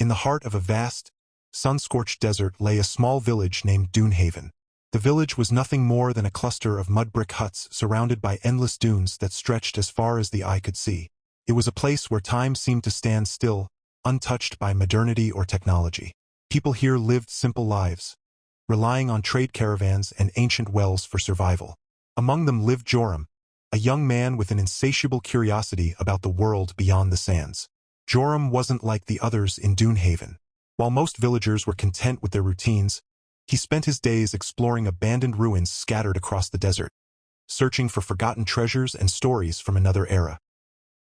In the heart of a vast, sun-scorched desert lay a small village named Dune. The village was nothing more than a cluster of mud-brick huts surrounded by endless dunes that stretched as far as the eye could see. It was a place where time seemed to stand still, untouched by modernity or technology. People here lived simple lives, relying on trade caravans and ancient wells for survival. Among them lived Joram, a young man with an insatiable curiosity about the world beyond the sands. Joram wasn't like the others in Dune. While most villagers were content with their routines, he spent his days exploring abandoned ruins scattered across the desert, searching for forgotten treasures and stories from another era.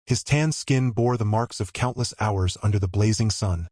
His tan skin bore the marks of countless hours under the blazing sun,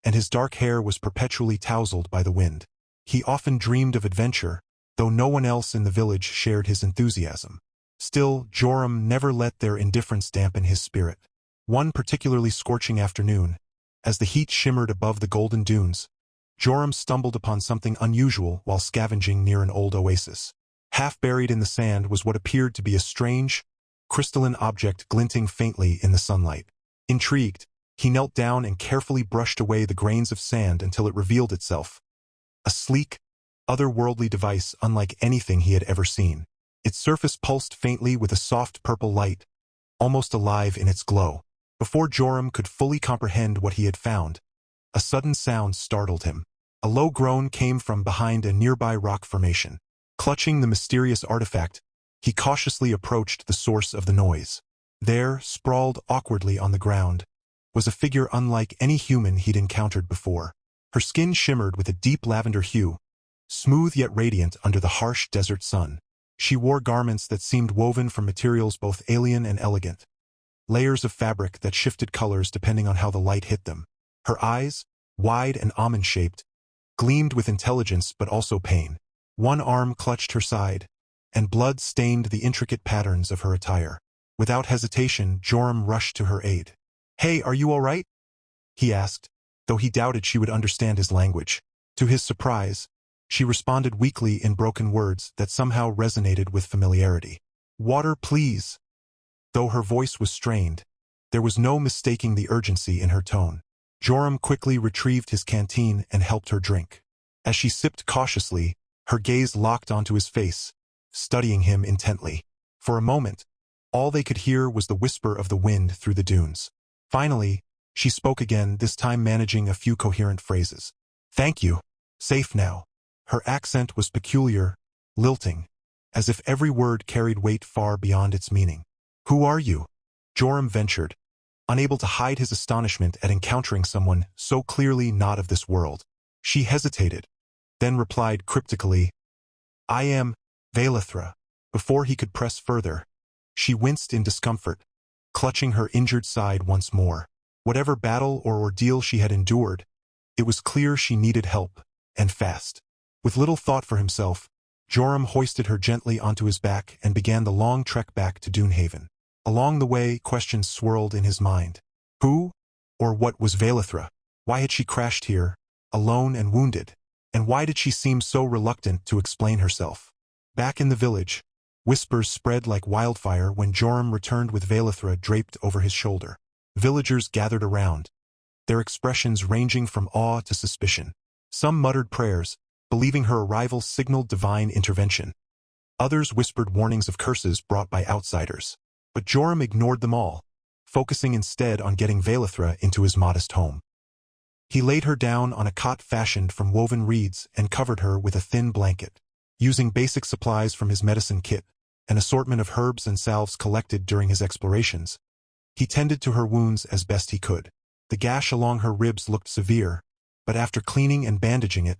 and his dark hair was perpetually tousled by the wind. He often dreamed of adventure, though no one else in the village shared his enthusiasm. Still, Joram never let their indifference dampen his spirit. One particularly scorching afternoon, as the heat shimmered above the golden dunes, Joram stumbled upon something unusual while scavenging near an old oasis. Half buried in the sand was what appeared to be a strange, crystalline object glinting faintly in the sunlight. Intrigued, he knelt down and carefully brushed away the grains of sand until it revealed itself. A sleek, otherworldly device unlike anything he had ever seen. Its surface pulsed faintly with a soft purple light, almost alive in its glow. Before Joram could fully comprehend what he had found, a sudden sound startled him. A low groan came from behind a nearby rock formation. Clutching the mysterious artifact, he cautiously approached the source of the noise. There, sprawled awkwardly on the ground, was a figure unlike any human he'd encountered before. Her skin shimmered with a deep lavender hue, smooth yet radiant under the harsh desert sun. She wore garments that seemed woven from materials both alien and elegant, layers of fabric that shifted colors depending on how the light hit them. Her eyes, wide and almond-shaped, gleamed with intelligence but also pain. One arm clutched her side, and blood stained the intricate patterns of her attire. Without hesitation, Joram rushed to her aid. "Hey, are you all right?" he asked, though he doubted she would understand his language. To his surprise, she responded weakly in broken words that somehow resonated with familiarity. "Water, please." Though her voice was strained, there was no mistaking the urgency in her tone. Joram quickly retrieved his canteen and helped her drink. As she sipped cautiously, her gaze locked onto his face, studying him intently. For a moment, all they could hear was the whisper of the wind through the dunes. Finally, she spoke again, this time managing a few coherent phrases. "Thank you. Safe now." Her accent was peculiar, lilting, as if every word carried weight far beyond its meaning. "Who are you?" Joram ventured, unable to hide his astonishment at encountering someone so clearly not of this world. She hesitated, then replied cryptically, "I am Velethra." Before he could press further, she winced in discomfort, clutching her injured side once more. Whatever battle or ordeal she had endured, it was clear she needed help, and fast. With little thought for himself, Joram hoisted her gently onto his back and began the long trek back to Dune. Along the way, questions swirled in his mind. Who, or what was Velethra? Why had she crashed here, alone and wounded? And why did she seem so reluctant to explain herself? Back in the village, whispers spread like wildfire when Joram returned with Velethra draped over his shoulder. Villagers gathered around, their expressions ranging from awe to suspicion. Some muttered prayers, believing her arrival signaled divine intervention. Others whispered warnings of curses brought by outsiders. But Joram ignored them all, focusing instead on getting Velethra into his modest home. He laid her down on a cot fashioned from woven reeds and covered her with a thin blanket. Using basic supplies from his medicine kit, an assortment of herbs and salves collected during his explorations, he tended to her wounds as best he could. The gash along her ribs looked severe, but after cleaning and bandaging it,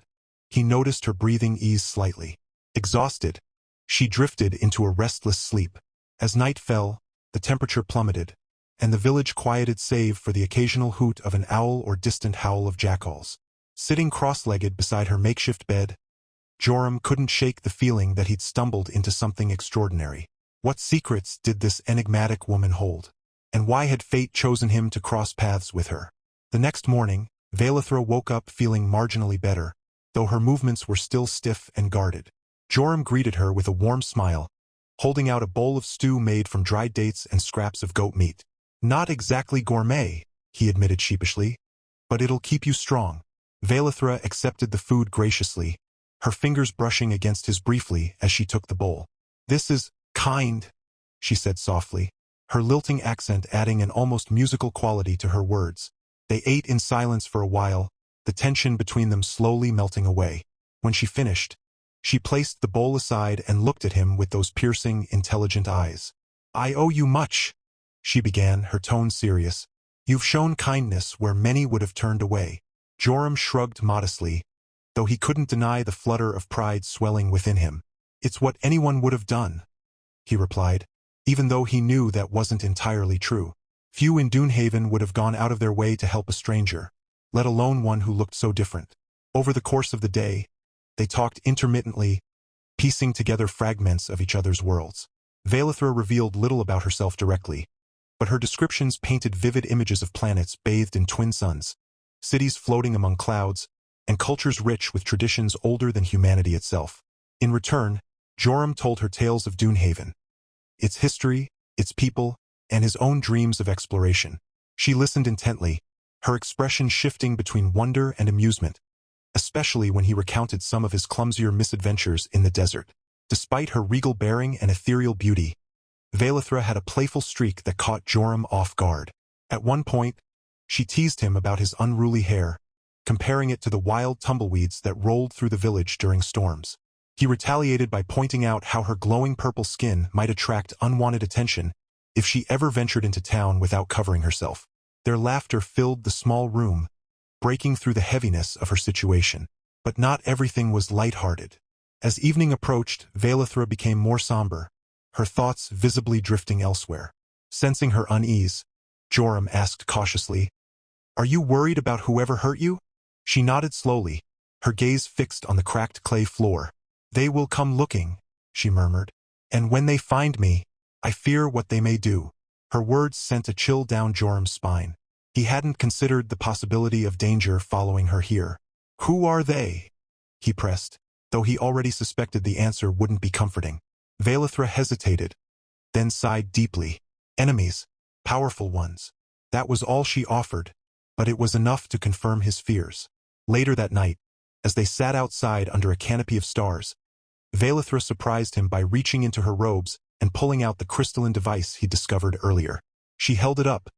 he noticed her breathing ease slightly. Exhausted, she drifted into a restless sleep. As night fell, the temperature plummeted, and the village quieted save for the occasional hoot of an owl or distant howl of jackals. Sitting cross-legged beside her makeshift bed, Joram couldn't shake the feeling that he'd stumbled into something extraordinary. What secrets did this enigmatic woman hold? And why had fate chosen him to cross paths with her? The next morning, Velethra woke up feeling marginally better, though her movements were still stiff and guarded. Joram greeted her with a warm smile, holding out a bowl of stew made from dried dates and scraps of goat meat. "Not exactly gourmet," he admitted sheepishly, but it'll keep you strong. Velithra accepted the food graciously, her fingers brushing against his briefly as she took the bowl. "This is kind," she said softly, her lilting accent adding an almost musical quality to her words. They ate in silence for a while, the tension between them slowly melting away. When she finished, she placed the bowl aside and looked at him with those piercing, intelligent eyes. "I owe you much," she began, her tone serious. "You've shown kindness where many would have turned away." Joram shrugged modestly, though he couldn't deny the flutter of pride swelling within him. "It's what anyone would have done," he replied, even though he knew that wasn't entirely true. Few in Dunehaven would have gone out of their way to help a stranger, let alone one who looked so different. Over the course of the day, they talked intermittently, piecing together fragments of each other's worlds. Velithra revealed little about herself directly, but her descriptions painted vivid images of planets bathed in twin suns, cities floating among clouds, and cultures rich with traditions older than humanity itself. In return, Joram told her tales of Dunehaven, its history, its people, and his own dreams of exploration. She listened intently, her expression shifting between wonder and amusement, especially when he recounted some of his clumsier misadventures in the desert. Despite her regal bearing and ethereal beauty, Velithra had a playful streak that caught Joram off guard. At one point, she teased him about his unruly hair, comparing it to the wild tumbleweeds that rolled through the village during storms. He retaliated by pointing out how her glowing purple skin might attract unwanted attention if she ever ventured into town without covering herself. Their laughter filled the small room, breaking through the heaviness of her situation. But not everything was light-hearted. As evening approached, Velithra became more somber, her thoughts visibly drifting elsewhere. Sensing her unease, Joram asked cautiously, "Are you worried about whoever hurt you?" She nodded slowly, her gaze fixed on the cracked clay floor. "They will come looking," she murmured. "And when they find me, I fear what they may do." Her words sent a chill down Joram's spine. He hadn't considered the possibility of danger following her here. "Who are they?" he pressed, though he already suspected the answer wouldn't be comforting. Velithra hesitated, then sighed deeply. "Enemies, powerful ones." That was all she offered, but it was enough to confirm his fears. Later that night, as they sat outside under a canopy of stars, Velithra surprised him by reaching into her robes and pulling out the crystalline device he'd discovered earlier. She held it up,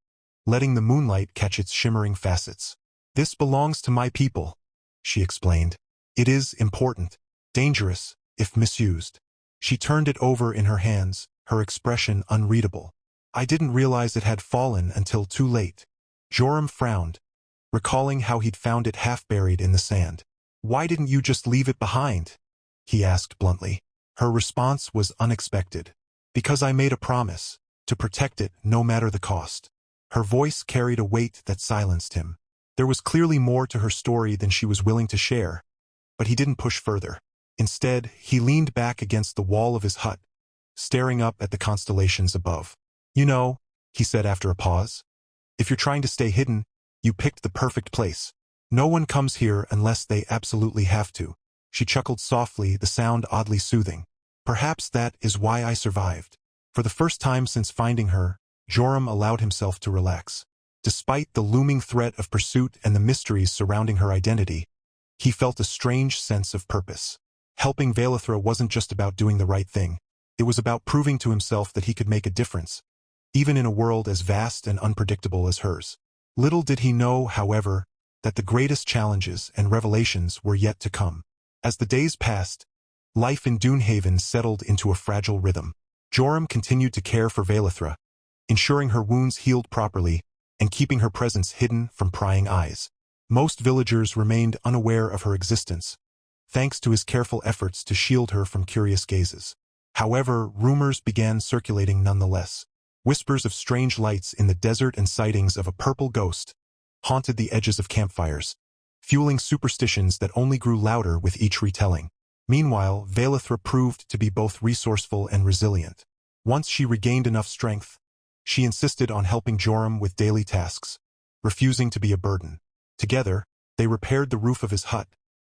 letting the moonlight catch its shimmering facets. "This belongs to my people," she explained. "It is important, dangerous, if misused." She turned it over in her hands, her expression unreadable. "I didn't realize it had fallen until too late." Joram frowned, recalling how he'd found it half buried in the sand. "Why didn't you just leave it behind?" he asked bluntly. Her response was unexpected. "Because I made a promise, to protect it no matter the cost." Her voice carried a weight that silenced him. There was clearly more to her story than she was willing to share, but he didn't push further. Instead, he leaned back against the wall of his hut, staring up at the constellations above. "You know," he said after a pause, "if you're trying to stay hidden, you picked the perfect place. No one comes here unless they absolutely have to." She chuckled softly, the sound oddly soothing. "Perhaps that is why I survived." For the first time since finding her, Joram allowed himself to relax. Despite the looming threat of pursuit and the mysteries surrounding her identity, he felt a strange sense of purpose. Helping Velithra wasn't just about doing the right thing. It was about proving to himself that he could make a difference, even in a world as vast and unpredictable as hers. Little did he know, however, that the greatest challenges and revelations were yet to come. As the days passed, life in Dunehaven settled into a fragile rhythm. Joram continued to care for Velithra, ensuring her wounds healed properly and keeping her presence hidden from prying eyes. Most villagers remained unaware of her existence, thanks to his careful efforts to shield her from curious gazes. However, rumors began circulating nonetheless. Whispers of strange lights in the desert and sightings of a purple ghost haunted the edges of campfires, fueling superstitions that only grew louder with each retelling. Meanwhile, Velithra proved to be both resourceful and resilient. Once she regained enough strength, she insisted on helping Joram with daily tasks, refusing to be a burden. Together, they repaired the roof of his hut,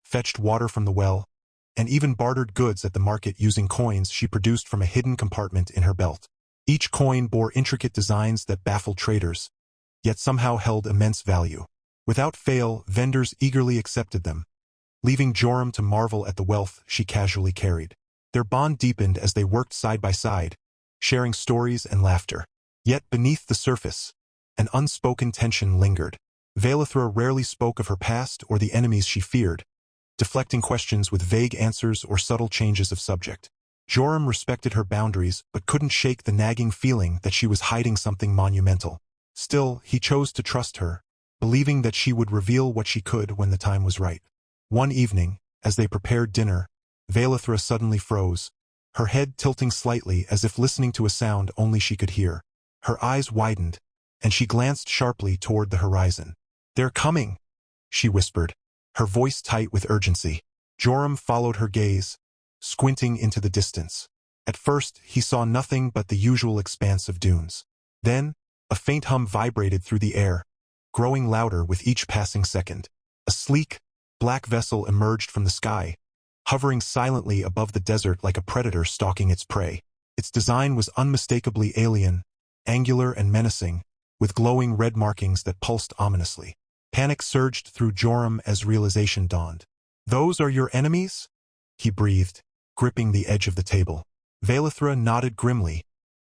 fetched water from the well, and even bartered goods at the market using coins she produced from a hidden compartment in her belt. Each coin bore intricate designs that baffled traders, yet somehow held immense value. Without fail, vendors eagerly accepted them, leaving Joram to marvel at the wealth she casually carried. Their bond deepened as they worked side by side, sharing stories and laughter. Yet beneath the surface, an unspoken tension lingered. Velithra rarely spoke of her past or the enemies she feared, deflecting questions with vague answers or subtle changes of subject. Joram respected her boundaries but couldn't shake the nagging feeling that she was hiding something monumental. Still, he chose to trust her, believing that she would reveal what she could when the time was right. One evening, as they prepared dinner, Velithra suddenly froze, her head tilting slightly as if listening to a sound only she could hear. Her eyes widened, and she glanced sharply toward the horizon. "They're coming," she whispered, her voice tight with urgency. Joram followed her gaze, squinting into the distance. At first, he saw nothing but the usual expanse of dunes. Then, a faint hum vibrated through the air, growing louder with each passing second. A sleek, black vessel emerged from the sky, hovering silently above the desert like a predator stalking its prey. Its design was unmistakably alien, angular and menacing, with glowing red markings that pulsed ominously. Panic surged through Joram as realization dawned. "Those are your enemies?" he breathed, gripping the edge of the table. Velithra nodded grimly,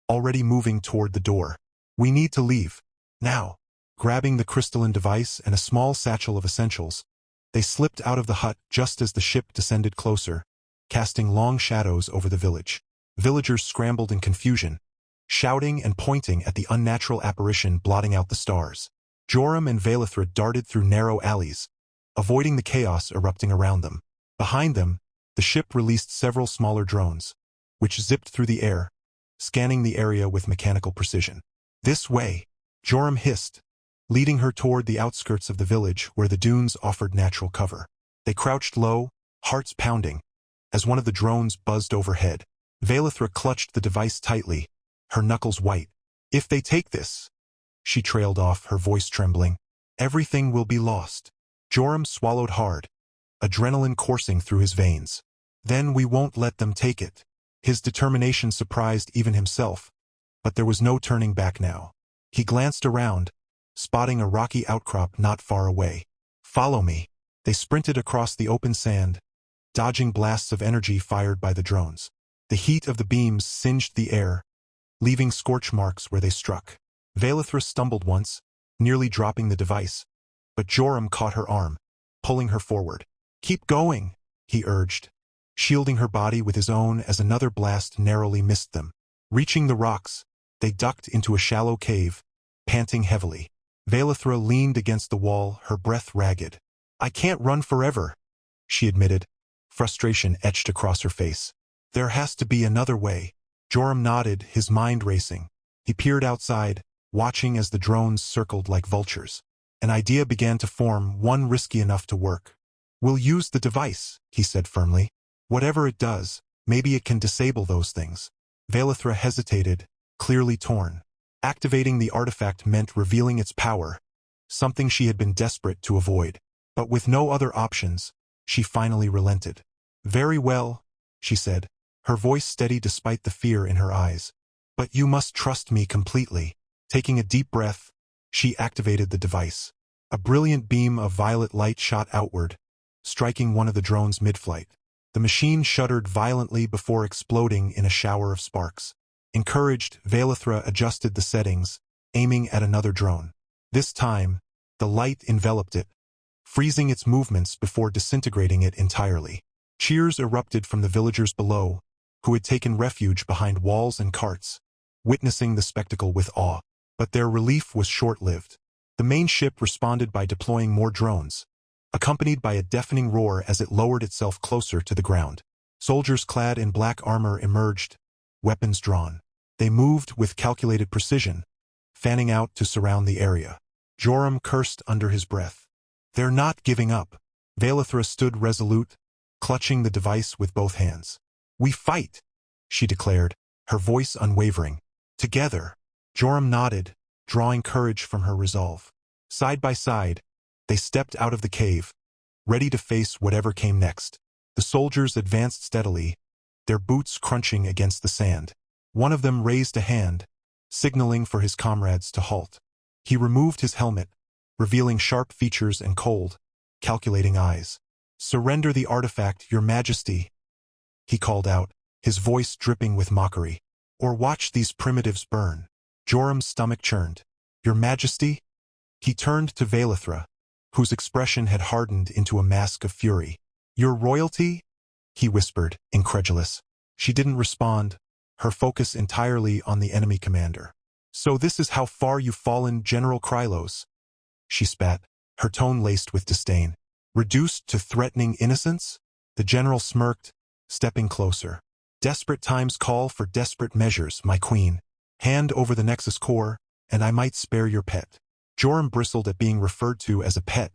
already moving toward the door. "We need to leave. Now." Grabbing the crystalline device and a small satchel of essentials, they slipped out of the hut just as the ship descended closer, casting long shadows over the village. Villagers scrambled in confusion, shouting and pointing at the unnatural apparition blotting out the stars. Joram and Velithra darted through narrow alleys, avoiding the chaos erupting around them. Behind them, the ship released several smaller drones, which zipped through the air, scanning the area with mechanical precision. "This way," Joram hissed, leading her toward the outskirts of the village where the dunes offered natural cover. They crouched low, hearts pounding, as one of the drones buzzed overhead. Velithra clutched the device tightly, her knuckles white. "If they take this," she trailed off, her voice trembling, "everything will be lost." Joram swallowed hard, adrenaline coursing through his veins. "Then we won't let them take it." His determination surprised even himself, but there was no turning back now. He glanced around, spotting a rocky outcrop not far away. "Follow me." They sprinted across the open sand, dodging blasts of energy fired by the drones. The heat of the beams singed the air, leaving scorch marks where they struck. Velithra stumbled once, nearly dropping the device, but Joram caught her arm, pulling her forward. "Keep going," he urged, shielding her body with his own as another blast narrowly missed them. Reaching the rocks, they ducked into a shallow cave, panting heavily. Velithra leaned against the wall, her breath ragged. "I can't run forever," she admitted, frustration etched across her face. "There has to be another way." Joram nodded, his mind racing. He peered outside, watching as the drones circled like vultures. An idea began to form, one risky enough to work. "We'll use the device," he said firmly. "Whatever it does, maybe it can disable those things." Velithra hesitated, clearly torn. Activating the artifact meant revealing its power, something she had been desperate to avoid. But with no other options, she finally relented. "Very well," she said, her voice steady despite the fear in her eyes. "But you must trust me completely." Taking a deep breath, she activated the device. A brilliant beam of violet light shot outward, striking one of the drones mid-flight. The machine shuddered violently before exploding in a shower of sparks. Encouraged, Velithra adjusted the settings, aiming at another drone. This time, the light enveloped it, freezing its movements before disintegrating it entirely. Cheers erupted from the villagers below, who had taken refuge behind walls and carts, witnessing the spectacle with awe. But their relief was short-lived. The main ship responded by deploying more drones, accompanied by a deafening roar as it lowered itself closer to the ground. Soldiers clad in black armor emerged, weapons drawn. They moved with calculated precision, fanning out to surround the area. Joram cursed under his breath. "They're not giving up." Velithra stood resolute, clutching the device with both hands. "We fight," she declared, her voice unwavering. "Together." Joram nodded, drawing courage from her resolve. Side by side, they stepped out of the cave, ready to face whatever came next. The soldiers advanced steadily, their boots crunching against the sand. One of them raised a hand, signaling for his comrades to halt. He removed his helmet, revealing sharp features and cold, calculating eyes. "Surrender the artifact, Your Majesty," he called out, his voice dripping with mockery. "Or watch these primitives burn." Jorum's stomach churned. "Your Majesty?" He turned to Vaelithra, whose expression had hardened into a mask of fury. "Your royalty?" he whispered, incredulous. She didn't respond, her focus entirely on the enemy commander. "So this is how far you've fallen, General Krylos," she spat, her tone laced with disdain. "Reduced to threatening innocence?" The general smirked, stepping closer. "Desperate times call for desperate measures, my queen. Hand over the nexus core, and I might spare your pet." Jorum bristled at being referred to as a pet,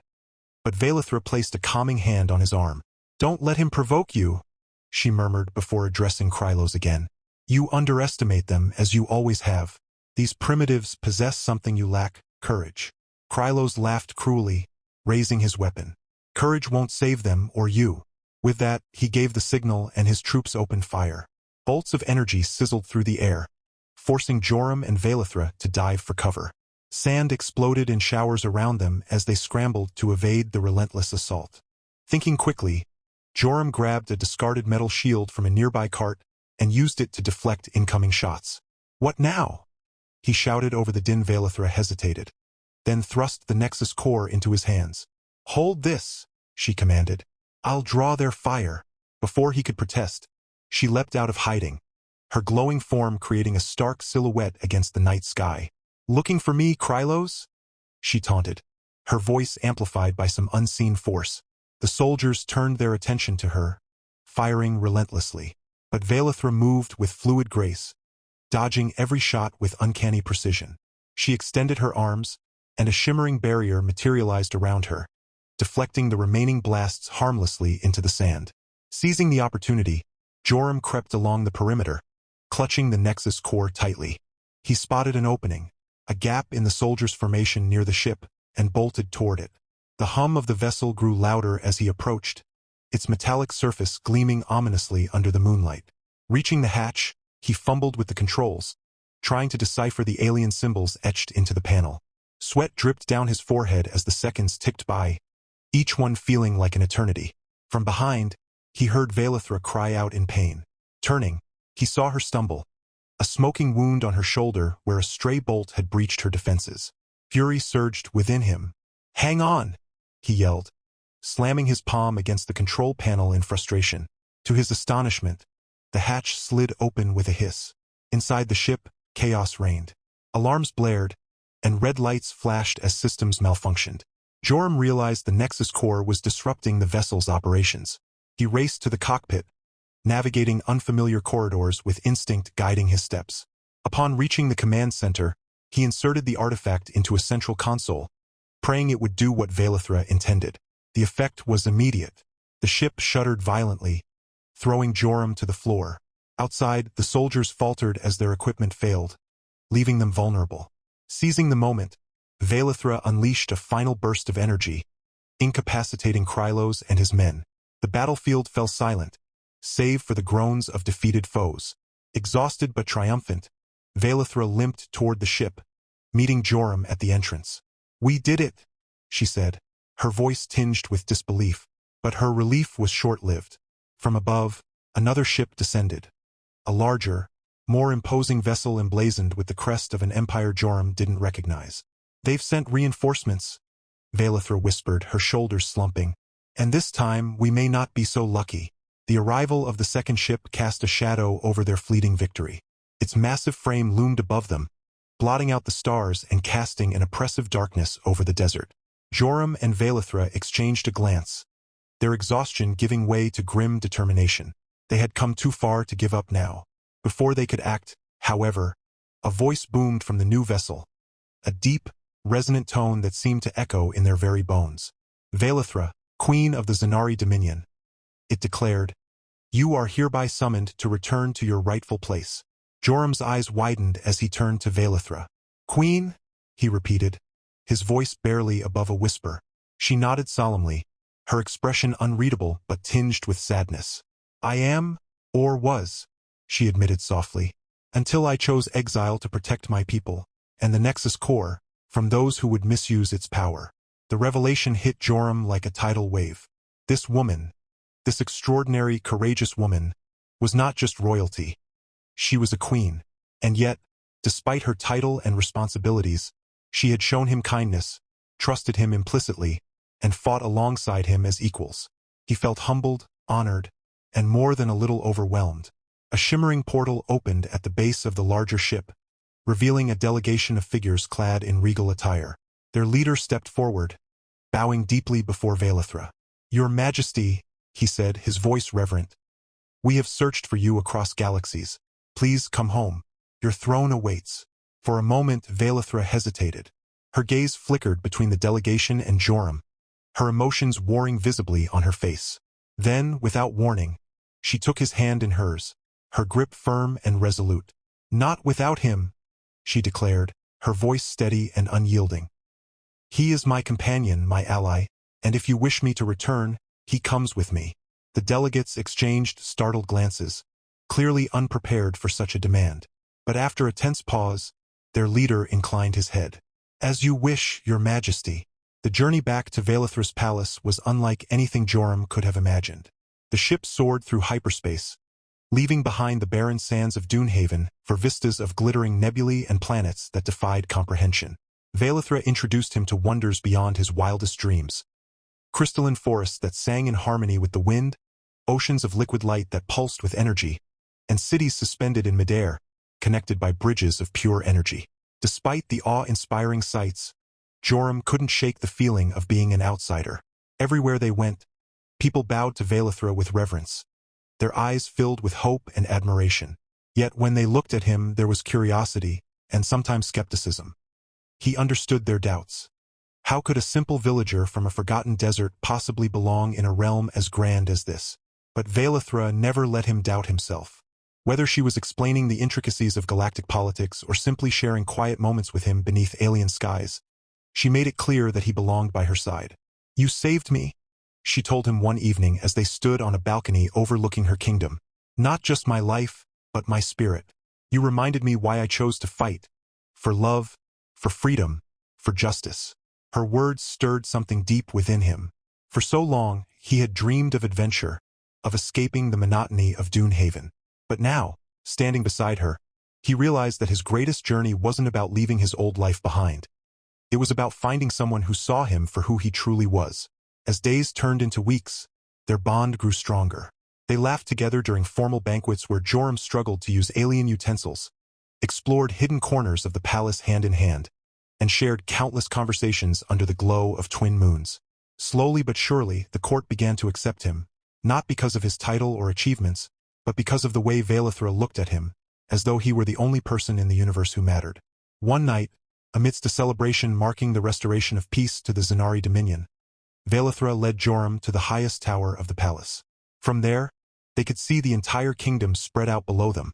but Vaelithra placed a calming hand on his arm. "Don't let him provoke you," she murmured before addressing Krylos again. "You underestimate them, as you always have. These primitives possess something you lack, courage." Krylos laughed cruelly, raising his weapon. "Courage won't save them, or you." With that, he gave the signal and his troops opened fire. Bolts of energy sizzled through the air, forcing Jorum and Vaelithra to dive for cover. Sand exploded in showers around them as they scrambled to evade the relentless assault. Thinking quickly, Jorum grabbed a discarded metal shield from a nearby cart and used it to deflect incoming shots. "What now?" he shouted over the din. Vaelithra hesitated, then thrust the nexus core into his hands. "Hold this," she commanded. "I'll draw their fire." Before he could protest, she leapt out of hiding, her glowing form creating a stark silhouette against the night sky. "Looking for me, Krylos?" she taunted, her voice amplified by some unseen force. The soldiers turned their attention to her, firing relentlessly. But Vaelithra moved with fluid grace, dodging every shot with uncanny precision. She extended her arms, and a shimmering barrier materialized around her, deflecting the remaining blasts harmlessly into the sand. Seizing the opportunity, Jorum crept along the perimeter, clutching the nexus core tightly. He spotted an opening, a gap in the soldiers' formation near the ship, and bolted toward it. The hum of the vessel grew louder as he approached, its metallic surface gleaming ominously under the moonlight. Reaching the hatch, he fumbled with the controls, trying to decipher the alien symbols etched into the panel. Sweat dripped down his forehead as the seconds ticked by, each one feeling like an eternity. From behind, he heard Vaelithra cry out in pain. Turning, he saw her stumble, a smoking wound on her shoulder where a stray bolt had breached her defenses. Fury surged within him. "Hang on!" he yelled, slamming his palm against the control panel in frustration. To his astonishment, the hatch slid open with a hiss. Inside the ship, chaos reigned. Alarms blared, and red lights flashed as systems malfunctioned. Jorum realized the nexus core was disrupting the vessel's operations. He raced to the cockpit, navigating unfamiliar corridors with instinct guiding his steps. Upon reaching the command center, he inserted the artifact into a central console, praying it would do what Vaelithra intended. The effect was immediate. The ship shuddered violently, throwing Jorum to the floor. Outside, the soldiers faltered as their equipment failed, leaving them vulnerable. Seizing the moment, Vaelithra unleashed a final burst of energy, incapacitating Krylos and his men. The battlefield fell silent, save for the groans of defeated foes. Exhausted but triumphant, Vaelithra limped toward the ship, meeting Jorum at the entrance. "We did it," she said, her voice tinged with disbelief. But her relief was short-lived. From above, another ship descended. A larger, more imposing vessel emblazoned with the crest of an empire Jorum didn't recognize. "They've sent reinforcements," Vaelithra whispered, her shoulders slumping. "And this time we may not be so lucky." The arrival of the second ship cast a shadow over their fleeting victory. Its massive frame loomed above them, blotting out the stars and casting an oppressive darkness over the desert. Jorum and Vaelithra exchanged a glance, their exhaustion giving way to grim determination. They had come too far to give up now. Before they could act, however, a voice boomed from the new vessel, a deep, resonant tone that seemed to echo in their very bones. "Vaelithra, Queen of the Zanari Dominion," it declared, "you are hereby summoned to return to your rightful place." Jorum's eyes widened as he turned to Vaelithra. "Queen?" he repeated, his voice barely above a whisper. She nodded solemnly, her expression unreadable but tinged with sadness. "I am, or was," she admitted softly, "until I chose exile to protect my people, and the Nexus core, from those who would misuse its power. The revelation hit Joram like a tidal wave. This woman, this extraordinary, courageous woman, was not just royalty. She was a queen. And yet, despite her title and responsibilities, she had shown him kindness, trusted him implicitly, and fought alongside him as equals. He felt humbled, honored, and more than a little overwhelmed. A shimmering portal opened at the base of the larger ship, revealing a delegation of figures clad in regal attire. Their leader stepped forward, bowing deeply before Vaelithra. "Your Majesty," he said, his voice reverent, "we have searched for you across galaxies. Please come home. Your throne awaits." For a moment, Vaelithra hesitated. Her gaze flickered between the delegation and Joram, her emotions warring visibly on her face. Then, without warning, she took his hand in hers, her grip firm and resolute. "Not without him," she declared, her voice steady and unyielding. "He is my companion, my ally, and if you wish me to return, he comes with me." The delegates exchanged startled glances, clearly unprepared for such a demand. But after a tense pause, their leader inclined his head. "As you wish, Your Majesty." The journey back to Vaelithra's palace was unlike anything Joram could have imagined. The ship soared through hyperspace, leaving behind the barren sands of Dune for vistas of glittering nebulae and planets that defied comprehension. Vaelithra introduced him to wonders beyond his wildest dreams. Crystalline forests that sang in harmony with the wind, oceans of liquid light that pulsed with energy, and cities suspended in midair, connected by bridges of pure energy. Despite the awe-inspiring sights, Joram couldn't shake the feeling of being an outsider. Everywhere they went, people bowed to Vaelithra with reverence, their eyes filled with hope and admiration. Yet when they looked at him, there was curiosity and sometimes skepticism. He understood their doubts. How could a simple villager from a forgotten desert possibly belong in a realm as grand as this? But Vaelithra never let him doubt himself. Whether she was explaining the intricacies of galactic politics or simply sharing quiet moments with him beneath alien skies, she made it clear that he belonged by her side. "You saved me," she told him one evening as they stood on a balcony overlooking her kingdom. "Not just my life, but my spirit. You reminded me why I chose to fight. For love, for freedom, for justice." Her words stirred something deep within him. For so long, he had dreamed of adventure, of escaping the monotony of Dune. But now, standing beside her, he realized that his greatest journey wasn't about leaving his old life behind. It was about finding someone who saw him for who he truly was. As days turned into weeks, their bond grew stronger. They laughed together during formal banquets where Joram struggled to use alien utensils, explored hidden corners of the palace hand in hand, and shared countless conversations under the glow of twin moons. Slowly but surely, the court began to accept him, not because of his title or achievements, but because of the way Vaelithra looked at him, as though he were the only person in the universe who mattered. One night, amidst a celebration marking the restoration of peace to the Zenari dominion, Vaelithra led Joram to the highest tower of the palace. From there, they could see the entire kingdom spread out below them,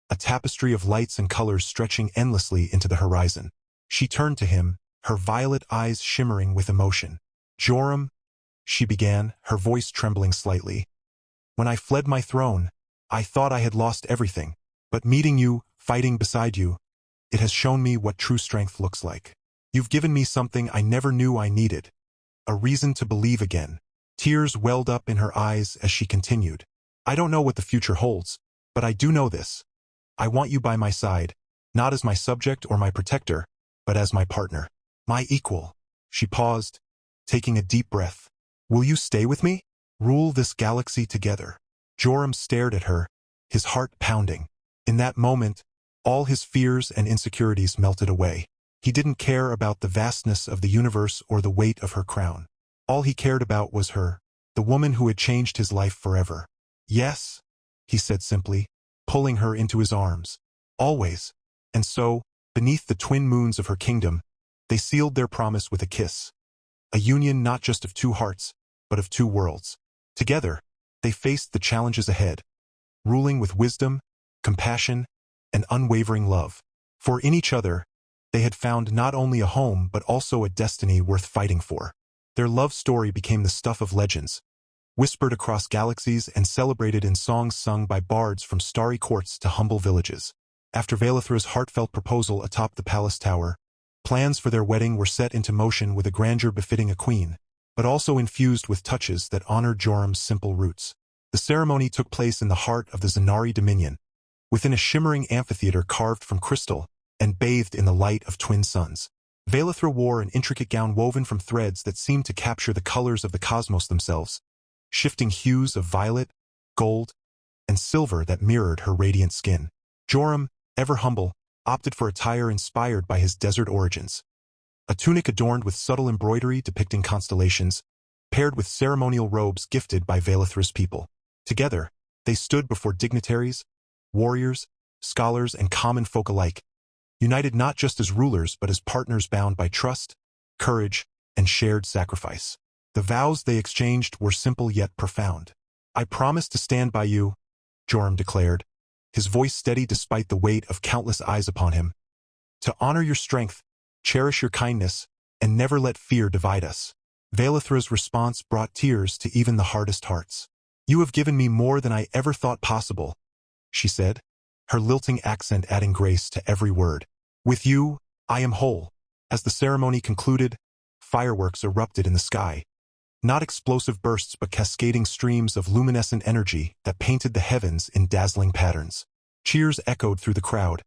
a tapestry of lights and colors stretching endlessly into the horizon. She turned to him, her violet eyes shimmering with emotion. "Joram," she began, her voice trembling slightly, "when I fled my throne, I thought I had lost everything. But meeting you, fighting beside you, it has shown me what true strength looks like. You've given me something I never knew I needed, a reason to believe again." Tears welled up in her eyes as she continued. "I don't know what the future holds, but I do know this. I want you by my side, not as my subject or my protector, but as my partner, my equal." She paused, taking a deep breath. "Will you stay with me? Rule this galaxy together." Joram stared at her, his heart pounding. In that moment, all his fears and insecurities melted away. He didn't care about the vastness of the universe or the weight of her crown. All he cared about was her, the woman who had changed his life forever. "Yes," he said simply, pulling her into his arms. "Always." And so, beneath the twin moons of her kingdom, they sealed their promise with a kiss. A union not just of two hearts, but of two worlds. Together, they faced the challenges ahead, ruling with wisdom, compassion, and unwavering love. For in each other, they had found not only a home but also a destiny worth fighting for. Their love story became the stuff of legends, whispered across galaxies and celebrated in songs sung by bards from starry courts to humble villages. After Vaelithra's heartfelt proposal atop the palace tower, Plans for their wedding were set into motion with a grandeur befitting a queen, but also infused with touches that honored Joram's simple roots. The ceremony took place in the heart of the Zanari dominion, within a shimmering amphitheater carved from crystal and bathed in the light of twin suns. Vailithra wore an intricate gown woven from threads that seemed to capture the colors of the cosmos themselves, shifting hues of violet, gold, and silver that mirrored her radiant skin. Joram, ever humble, opted for attire inspired by his desert origins. A tunic adorned with subtle embroidery depicting constellations, paired with ceremonial robes gifted by Vailithra's people. Together, they stood before dignitaries, warriors, scholars, and common folk alike, united not just as rulers but as partners bound by trust, courage, and shared sacrifice. The vows they exchanged were simple yet profound. "I promise to stand by you," Joram declared, his voice steady despite the weight of countless eyes upon him. "To honor your strength, cherish your kindness, and never let fear divide us." Vailithra's response brought tears to even the hardest hearts. "You have given me more than I ever thought possible," she said, her lilting accent adding grace to every word. "With you, I am whole." As the ceremony concluded, fireworks erupted in the sky. Not explosive bursts but cascading streams of luminescent energy that painted the heavens in dazzling patterns. Cheers echoed through the crowd,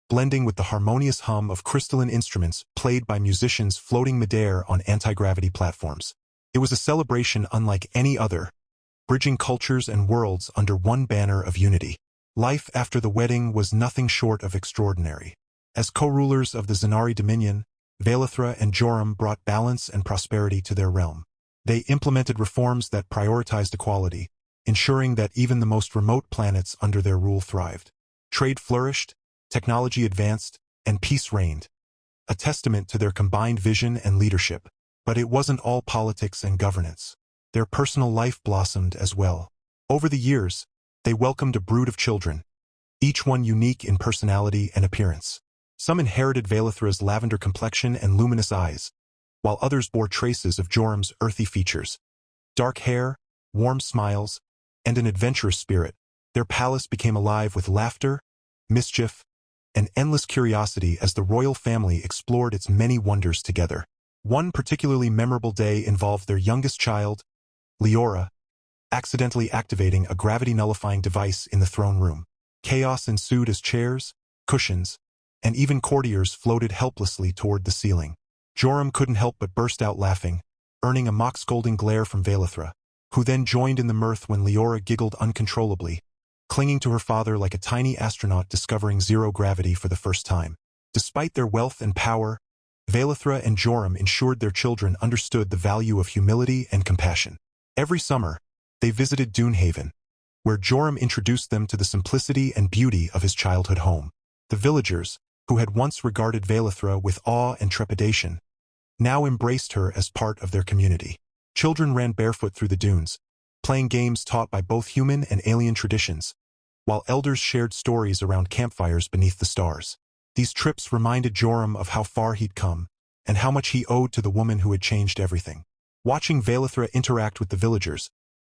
blending with the harmonious hum of crystalline instruments played by musicians floating midair on anti-gravity platforms. It was a celebration unlike any other, bridging cultures and worlds under one banner of unity. Life after the wedding was nothing short of extraordinary. As co-rulers of the Zanari dominion, Vailithra and Joram brought balance and prosperity to their realm. They implemented reforms that prioritized equality, ensuring that even the most remote planets under their rule thrived. Trade flourished, technology advanced, and peace reigned, a testament to their combined vision and leadership. But it wasn't all politics and governance. Their personal life blossomed as well. Over the years, they welcomed a brood of children, each one unique in personality and appearance. Some inherited Vailithra's lavender complexion and luminous eyes, while others bore traces of Joram's earthy features. Dark hair, warm smiles, and an adventurous spirit, their palace became alive with laughter, mischief, and endless curiosity as the royal family explored its many wonders together. One particularly memorable day involved their youngest child, Leora, accidentally activating a gravity-nullifying device in the throne room. Chaos ensued as chairs, cushions, and even courtiers floated helplessly toward the ceiling. Joram couldn't help but burst out laughing, earning a mock-scolding glare from Vailithra, who then joined in the mirth when Leora giggled uncontrollably, clinging to her father like a tiny astronaut discovering zero gravity for the first time. Despite their wealth and power, Vailithra and Joram ensured their children understood the value of humility and compassion. Every summer, they visited Dune, where Joram introduced them to the simplicity and beauty of his childhood home. The villagers, who had once regarded Vailithra with awe and trepidation, now embraced her as part of their community. Children ran barefoot through the dunes, playing games taught by both human and alien traditions, while elders shared stories around campfires beneath the stars. These trips reminded Joram of how far he'd come, and how much he owed to the woman who had changed everything. Watching Vailithra interact with the villagers,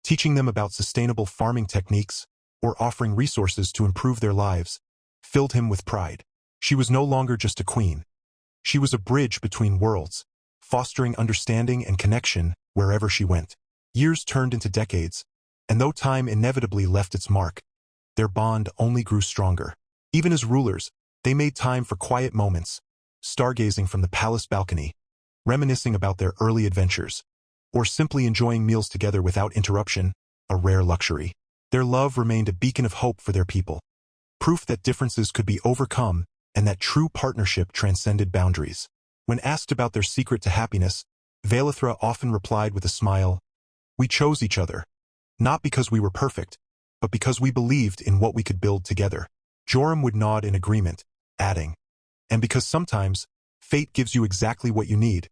teaching them about sustainable farming techniques, or offering resources to improve their lives, filled him with pride. She was no longer just a queen. She was a bridge between worlds, fostering understanding and connection wherever she went. Years turned into decades, and though time inevitably left its mark, their bond only grew stronger. Even as rulers, they made time for quiet moments, stargazing from the palace balcony, reminiscing about their early adventures, or simply enjoying meals together without interruption, a rare luxury. Their love remained a beacon of hope for their people, proof that differences could be overcome and that true partnership transcended boundaries. When asked about their secret to happiness, Vailithra often replied with a smile, "We chose each other, not because we were perfect, but because we believed in what we could build together." Joram would nod in agreement, adding, "And because sometimes, fate gives you exactly what you need,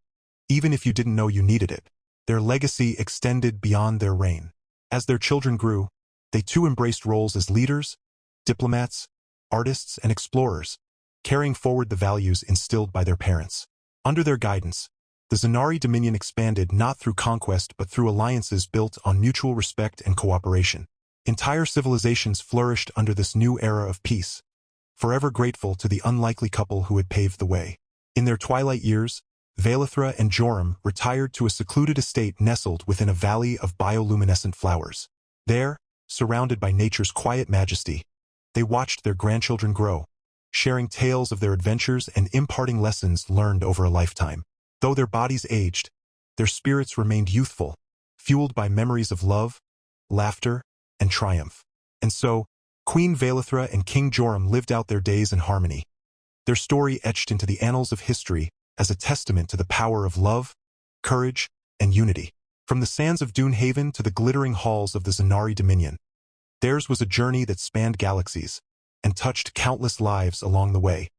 even if you didn't know you needed it." Their legacy extended beyond their reign. As their children grew, they too embraced roles as leaders, diplomats, artists, and explorers, carrying forward the values instilled by their parents. Under their guidance, the Zanari dominion expanded not through conquest but through alliances built on mutual respect and cooperation. Entire civilizations flourished under this new era of peace, forever grateful to the unlikely couple who had paved the way. In their twilight years, Vaelithra and Joram retired to a secluded estate nestled within a valley of bioluminescent flowers. There, surrounded by nature's quiet majesty, they watched their grandchildren grow, sharing tales of their adventures and imparting lessons learned over a lifetime. Though their bodies aged, their spirits remained youthful, fueled by memories of love, laughter, and triumph. And so, Queen Vaelithra and King Joram lived out their days in harmony, their story etched into the annals of history as a testament to the power of love, courage, and unity. From the sands of Dune Haven to the glittering halls of the Zanari Dominion, theirs was a journey that spanned galaxies and touched countless lives along the way.